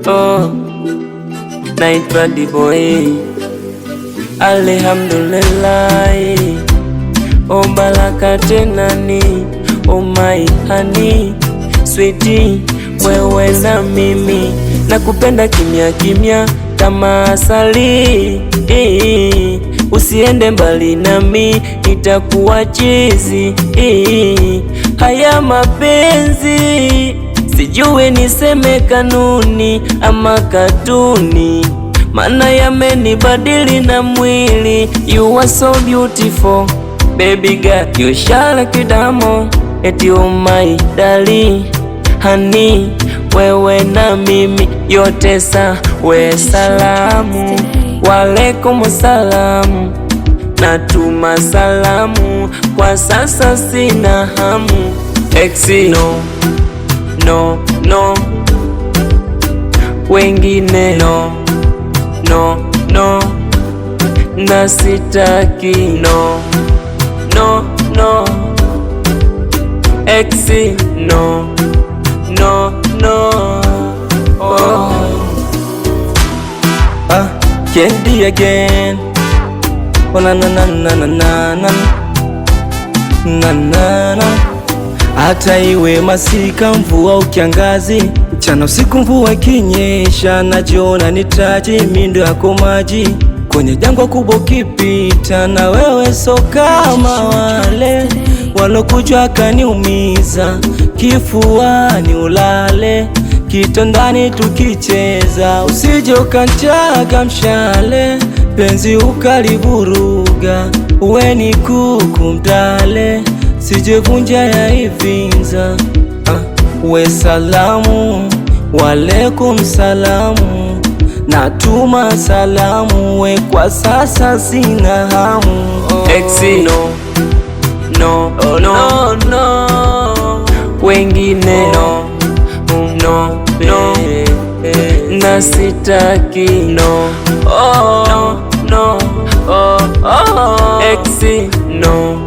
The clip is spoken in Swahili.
Oh, naitwa D-Boy. Alhamdulillah. Oh, baraka tena ni oh my honey sweetie, wewe na mimi nakupenda kimya kimya kama asali. Usiende mbali nami nitakuwa chizi. Haya mapenzi sijui niseme kanuni ama katuni, mana yamenibadili na mwili. You are so beautiful baby girl, you shine like a diamond. Eti oh my darling honey, wewe na mimi yote sawa. Salamu walaikum salamu, natuma salamu kwa sasa sina hamu. Exi no no no, wengine no no no, na sitaki no no no. Exi no no no. Oh. Candy again. Oh na na na na na na na na na. Hata iwe masika, mvua au kiangazi, mchana usiku, mvua ikinyesha, najiona nitaji mindo yako maji kwenye jangwa kubwa. Ukipita na wewe so kama wale walokujwa kaniumiza, kifuani ulale, kitandani tukicheza, usije ukanchaga mshale, penzi ukalivuruga, uwe ni kuku mdale, sije vunja ya ivinza. We salamu walaikum salamu, natuma salamu, we kwa sasa sina hamu. Exi no no no no, wengine no no no, na sitaki no no no. Exi no.